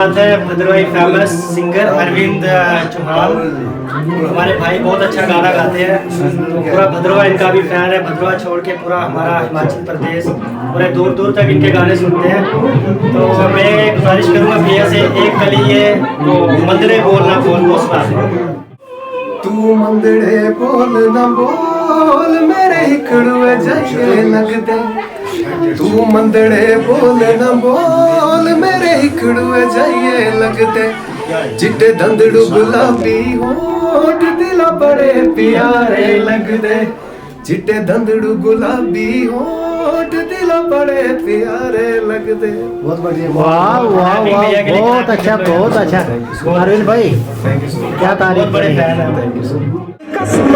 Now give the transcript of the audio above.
है Bhadarwahi famous singer Arvind Chauhan. हमारे भाई बहुत अच्छा गाना गाते हैं, तो पूरा भद्रवाह इनका भी फैन है। भद्रवाह छोड़ के पूरा हमारा हिमाचल प्रदेश पूरे दूर दूर तक इनके गाने सुनते हैं। तो मैं गुजारिश करूँगा भैया से एक कली ये तो मंदड़े बोलना बोल दो तू मंदड़े बोल ना बोल मेरे हिकड़ुए जाइए लगदे। तू मंदड़े बोल ना बोल मेरे हिकड़ुए जाइए लगदे। चिट्टे दंदड़ू गुलाबी होठ दिला बड़े प्यारे लगदे। चिट्टे दंदड़ू गुलाबी होठ दिला बड़े प्यारे लगदे। बहुत बढ़िया। वाह वाह वाह, बहुत अच्छा बहुत अच्छा। अरविंद भाई क्या तारीफ बड़े करें। फैन है। कसम